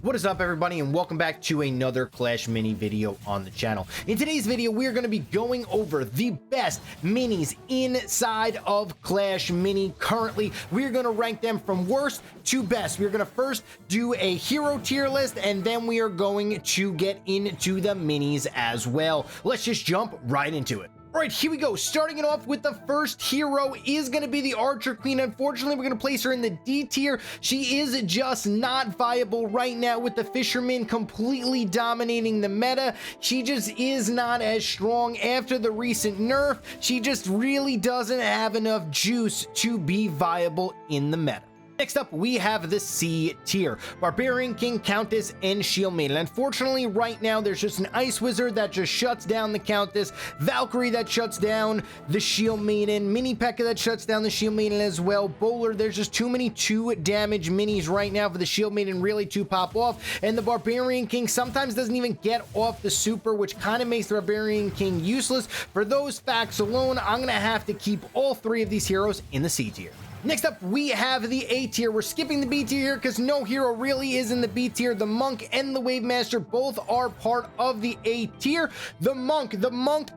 What is up, everybody, and welcome back to another Clash Mini video on the channel. In today's video, we are going to be going over the best minis inside of Clash Mini. Currently, we are going to rank them from worst to best. We're going to first do a hero tier list, and then we are going to get into the minis as well. Let's just jump right into it. All right, here we go. Starting it off with the first hero is going to be the Archer Queen. Unfortunately, we're going to place her in the D tier. She is just not viable right now with the Fisherman completely dominating the meta. She just is not as strong after the recent nerf. She just really doesn't have enough juice to be viable in the meta. Next up, we have the C tier, Barbarian King, Countess, and Shield Maiden. Unfortunately, right now, there's just an Ice Wizard that just shuts down the Countess, Valkyrie that shuts down the Shield Maiden, Mini P.E.K.K.A that shuts down the Shield Maiden as well, Bowler. There's just too many 2-damage minis right now for the Shield Maiden really to pop off, and the Barbarian King sometimes doesn't even get off the super, which kind of makes the Barbarian King useless. For those facts alone, I'm going to have to keep all three of these heroes in the C tier. Next up, we have the A tier. We're skipping the B tier here because no hero really is in the B tier. The Monk and the Wave Master both are part of the A tier. The Monk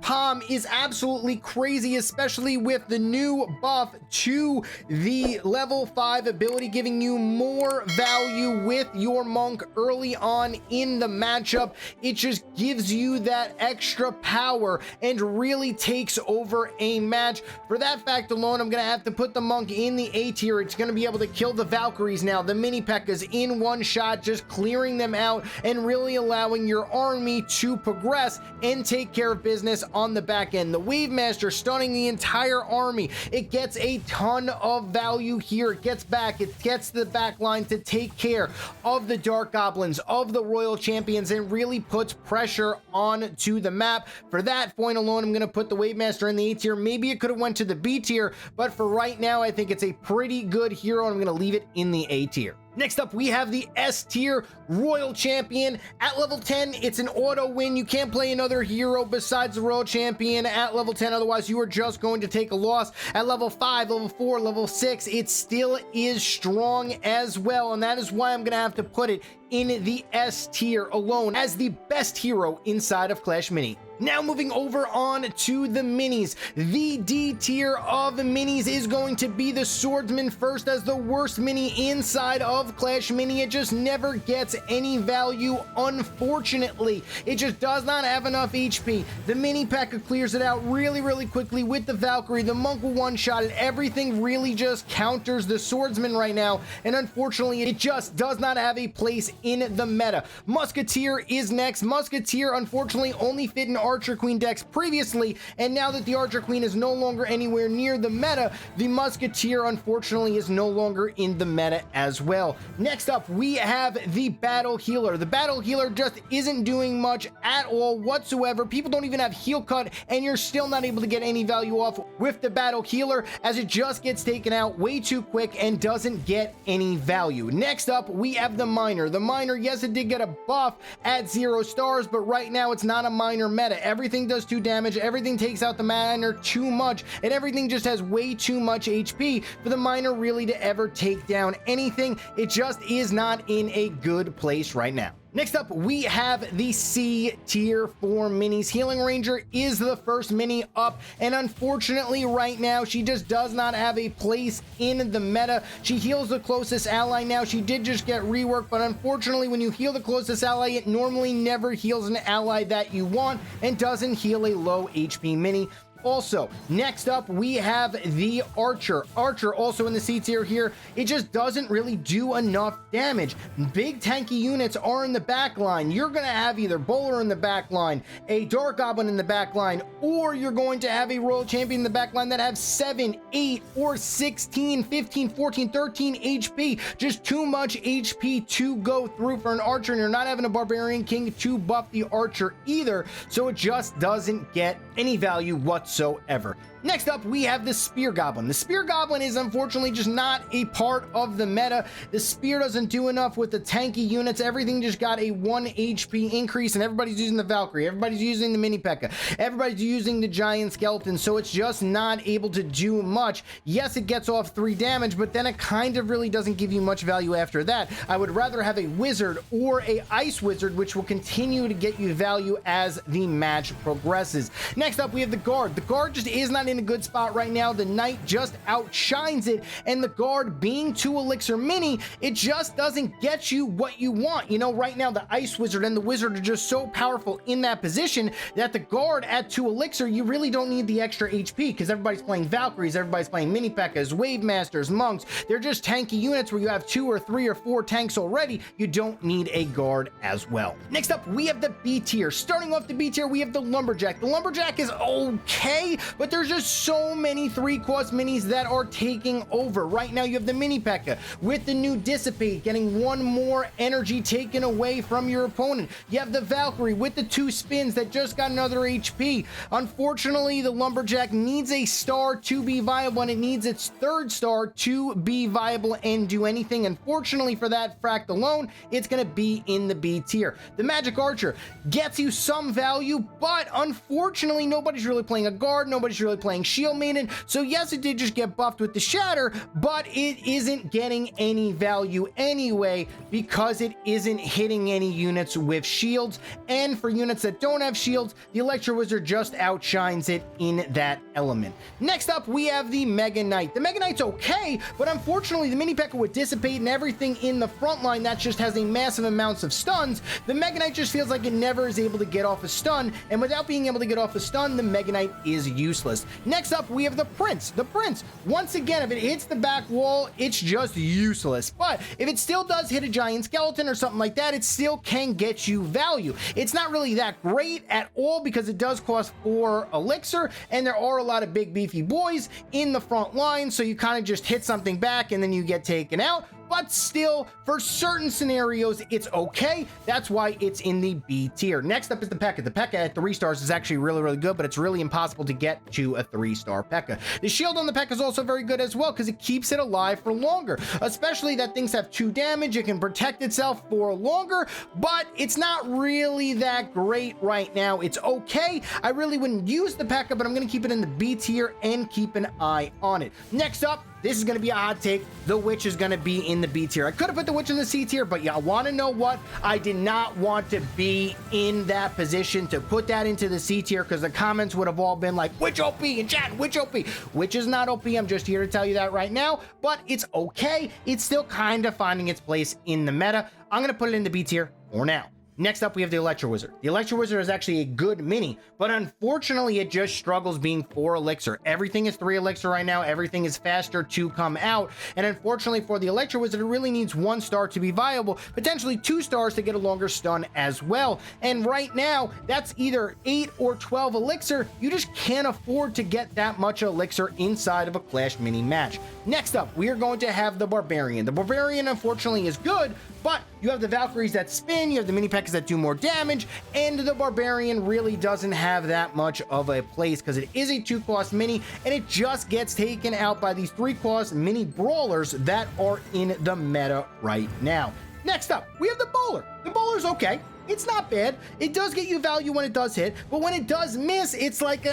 Palm is absolutely crazy, especially with the new buff to the level 5 ability, giving you more value with your Monk early on in the matchup. It just gives you that extra power and really takes over a match. For that fact alone, I'm going to have to put the Monk in the A tier. It's going to be able to kill the Valkyries now, the Mini P.E.K.K.A in one shot, just clearing them out and really allowing your army to progress and take care of business on the back end. The Wave Master stunning the entire army. It gets a ton of value here. It gets back. It gets the back line to take care of the Dark Goblins, of the Royal Champions, and really puts pressure onto the map. For that point alone, I'm going to put the Wave Master in the A tier. Maybe it could have went to the B tier, but for right now, I think it's a pretty good hero, and I'm going to leave it in the A tier. Next up, we have the S tier Royal Champion. At level 10, it's an auto win. You can't play another hero besides the Royal Champion at level 10. Otherwise, you are just going to take a loss. At level 5, level 4, level 6, it still is strong as well. And that is why I'm going to have to put it in the S tier alone as the best hero inside of Clash Mini. Now moving over on to the minis. The D tier of the minis is going to be the Swordsman first as the worst mini inside of Clash Mini. It just never gets any value, unfortunately. It just does not have enough HP. The Mini P.E.K.K.A clears it out really quickly with the Valkyrie. The Monk will one-shot it. Everything really just counters the Swordsman right now, and unfortunately, it just does not have a place in the meta. Musketeer is next. Musketeer, unfortunately, only fit in Archer Queen decks previously, and now that the Archer Queen is no longer anywhere near the meta, the Musketeer unfortunately is no longer in the meta as well. Next up, we have the Battle Healer. The Battle Healer just isn't doing much at all whatsoever. People don't even have heal cut, and you're still not able to get any value off with the Battle Healer as it just gets taken out way too quick and doesn't get any value. Next up, we have the Miner. The Miner, yes, it did get a buff at 0 stars, but right now it's not a Miner meta. Everything does 2 damage, everything takes out the Miner too much, and everything just has way too much HP for the Miner really to ever take down anything. It just is not in a good place right now. Next up, we have the C tier for minis. Healing Ranger is the first mini up, and unfortunately right now, she just does not have a place in the meta. She heals the closest ally now. She did just get reworked, but unfortunately, when you heal the closest ally, it normally never heals an ally that you want and doesn't heal a low HP mini. Also, next up, we have the Archer. Archer also in the C tier here. It just doesn't really do enough damage. Big tanky units are in the back line. You're going to have either Bowler in the back line, a Dark Goblin in the back line, or you're going to have a Royal Champion in the back line that have 7, 8, or 16, 15, 14, 13 HP. Just too much HP to go through for an Archer, and you're not having a Barbarian King to buff the Archer either, so it just doesn't get any value whatsoever. Next up, we have the Spear Goblin. The Spear Goblin is unfortunately just not a part of the meta. The Spear doesn't do enough with the tanky units. Everything just got a 1 HP increase, and everybody's using the Valkyrie. Everybody's using the Mini P.E.K.K.A. Everybody's using the Giant Skeleton, so it's just not able to do much. Yes, it gets off 3 damage, but then it kind of really doesn't give you much value after that. I would rather have a Wizard or a Ice Wizard, which will continue to get you value as the match progresses. Next up, we have the Guard. The Guard just is not in a good spot right now. The Knight just outshines it, and the Guard being 2 Elixir Mini, it just doesn't get you what you want. You know, right now the Ice Wizard and the Wizard are just so powerful in that position that the Guard at 2 Elixir, you really don't need the extra HP because everybody's playing Valkyries, everybody's playing Mini P.E.K.K.As, Wave Masters, Monks. They're just tanky units where you have 2 or 3 or 4 tanks already. You don't need a Guard as well. Next up, we have the B tier. Starting off the B tier, we have the Lumberjack. The Lumberjack is okay, but there's just so many 3-cost minis that are taking over. Right now, you have the Mini P.E.K.K.A. with the new Dissipate, getting 1 more energy taken away from your opponent. You have the Valkyrie with the 2 spins that just got another HP. Unfortunately, the Lumberjack needs a star to be viable, and it needs its 3rd star to be viable and do anything. Unfortunately for that fact alone, it's going to be in the B tier. The Magic Archer gets you some value, but unfortunately, nobody's really playing a Guard, nobody's really playing Shield Maiden, so yes, it did just get buffed with the Shatter, but it isn't getting any value anyway because it isn't hitting any units with shields, and for units that don't have shields, the Electro Wizard just outshines it in that element. Next up, we have the Mega Knight. The Mega Knight's okay, but unfortunately, the Mini P.E.K.K.A. would dissipate and everything in the front line that just has a massive amounts of stuns. The Mega Knight just feels like it never is able to get off a stun, and without being able to get off a stun, the Mega Knight is useless. Next up, we have the Prince. The Prince, once again, if it hits the back wall, it's just useless. But if it still does hit a Giant Skeleton or something like that, it still can get you value. It's not really that great at all because it does cost 4 Elixir, and there are a lot of big beefy boys in the front line, so you kind of just hit something back and then you get taken out. But still, for certain scenarios, it's okay. That's why it's in the B tier. Next up is the P.E.K.K.A. The P.E.K.K.A. at 3 stars is actually really good, but it's really impossible to get to a 3-star P.E.K.K.A. The shield on the P.E.K.K.A. is also very good as well because it keeps it alive for longer, especially that things have 2 damage. It can protect itself for longer, but it's not really that great right now. It's okay. I really wouldn't use the P.E.K.K.A., but I'm going to keep it in the B tier and keep an eye on it. Next up, this is going to be a hot take. The Witch is going to be in the B tier. I could have put the Witch in the C tier, but y'all want to know what? I did not want to be in that position to put that into the C tier because the comments would have all been like, Witch OP in chat, Witch OP. Witch is not OP. I'm just here to tell you that right now, but it's okay. It's still kind of finding its place in the meta. I'm going to put it in the B tier for now. Next up, we have the Electro Wizard. The Electro Wizard is actually a good mini, but unfortunately, it just struggles being 4 Elixir. Everything is 3 Elixir right now. Everything is faster to come out. And unfortunately for the Electro Wizard, it really needs 1 star to be viable, potentially 2 stars to get a longer stun as well. And right now, that's either 8 or 12 Elixir. You just can't afford to get that much Elixir inside of a Clash mini match. Next up, we are going to have the Barbarian. The Barbarian, unfortunately, is good, but you have the Valkyries that spin, you have the Mini P.E.K.K.A.s that do more damage, and the Barbarian really doesn't have that much of a place because it is a 2-cost mini, and it just gets taken out by these 3-cost mini brawlers that are in the meta right now. Next up, we have the Bowler. The Bowler's okay. It's not bad. It does get you value when it does hit, but when it does miss, it's like,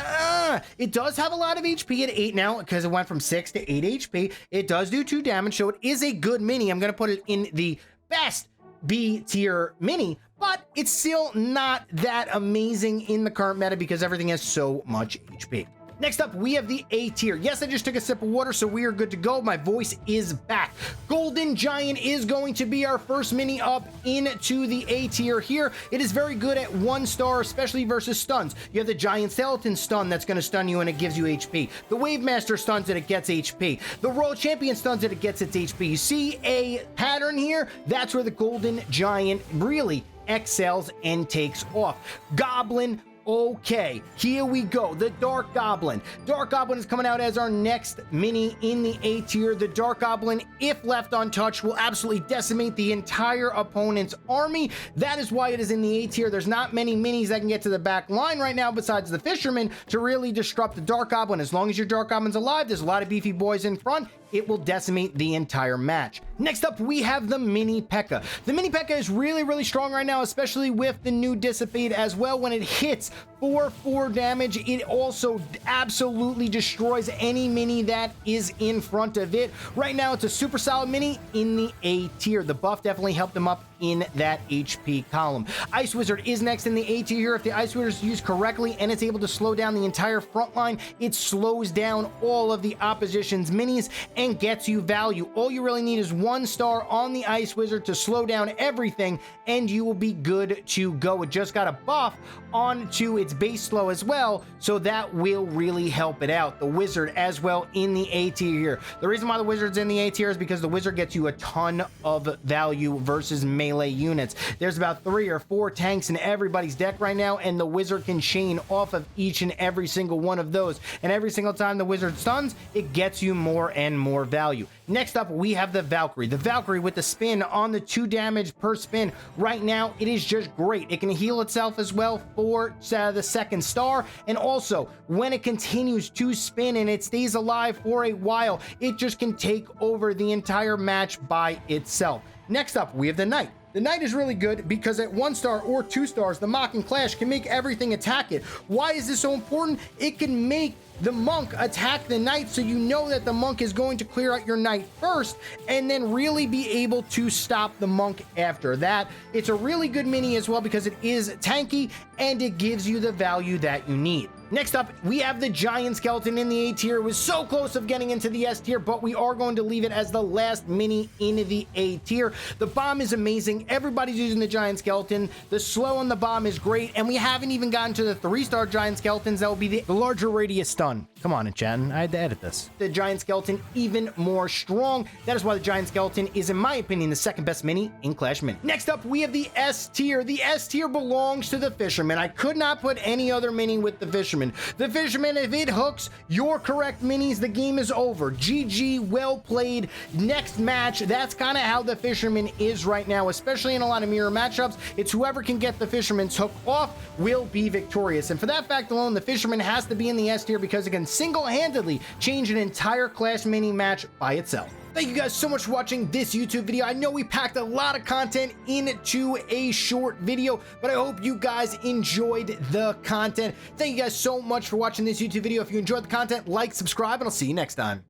it does have a lot of HP at 8 now because it went from 6 to 8 HP. It does do 2 damage, so it is a good mini. I'm going to put it in the best B tier mini, but it's still not that amazing in the current meta because everything has so much HP. Next up, we have the A tier. Yes, I just took a sip of water, so we are good to go. My voice is back. Golden Giant is going to be our first mini up into the A tier here. It is very good at 1 star, especially versus stuns. You have the Giant Skeleton stun that's going to stun you and it gives you HP. The Wave Master stuns that it gets HP. The Royal Champion stuns that it gets its HP. You see a pattern here? That's where the Golden Giant really excels and takes off. Goblin, Okay, here we go. The Dark Goblin. Dark Goblin is coming out as our next mini in the A tier. The Dark Goblin, if left untouched, will absolutely decimate the entire opponent's army. That is why it is in the A tier. There's not many minis that can get to the back line right now besides the Fisherman to really disrupt the Dark Goblin. As long as your Dark Goblin's alive, there's a lot of beefy boys in front. It will decimate the entire match. Next up, we have the Mini P.E.K.K.A. The Mini P.E.K.K.A. is really, really strong right now, especially with the new Dissipate as well. When it hits for 4 damage, it also absolutely destroys any mini that is in front of it. Right now, it's a super solid mini in the A tier. The buff definitely helped them up in that HP column. Ice Wizard is next in the A tier here. If the Ice Wizard is used correctly and it's able to slow down the entire front line, it slows down all of the opposition's minis and gets you value. All you really need is 1 star on the Ice Wizard to slow down everything, and you will be good to go. It just got a buff onto its base slow as well, so that will really help it out. The Wizard as well in the A tier here. The reason why the Wizard's in the A tier is because the Wizard gets you a ton of value versus melee units. There's about 3 or 4 tanks in everybody's deck right now, and the Wizard can chain off of each and every single one of those. And every single time the Wizard stuns, it gets you more and more value. Next up, we have the Valkyrie. The Valkyrie with the spin on the 2 damage per spin. Right now, it is just great. It can heal itself as well for the 2nd star. And also, when it continues to spin and it stays alive for a while, it just can take over the entire match by itself. Next up, we have the Knight. The Knight is really good because at 1 star or 2 stars, the Mock and Clash can make everything attack it. Why is this so important? It can make the Monk attack the Knight, so you know that the Monk is going to clear out your Knight first and then really be able to stop the Monk after that. It's a really good mini as well because it is tanky and it gives you the value that you need. Next up, we have the Giant Skeleton in the A tier. It was so close of getting into the S tier, but we are going to leave it as the last mini in the A tier. The bomb is amazing. Everybody's using the Giant Skeleton. The slow on the bomb is great, and we haven't even gotten to the 3-star Giant Skeletons. That will be the larger radius stun. Come on, Enchatin. I had to edit this. The Giant Skeleton even more strong. That is why the Giant Skeleton is, in my opinion, the 2nd best mini in Clash Mini. Next up, we have the S tier. The S tier belongs to the Fisherman. I could not put any other mini with the Fisherman. The Fisherman, if it hooks your correct minis, the game is over. GG, well played. Next match, that's kind of how the Fisherman is right now, especially in a lot of mirror matchups. It's whoever can get the Fisherman's hook off will be victorious. And for that fact alone, the Fisherman has to be in the S tier because it can single-handedly change an entire Clash Mini match by itself. Thank you guys so much for watching this YouTube video. I know we packed a lot of content into a short video, but I hope you guys enjoyed the content. Thank you guys so much for watching this YouTube video. If you enjoyed the content, like, subscribe, and I'll see you next time.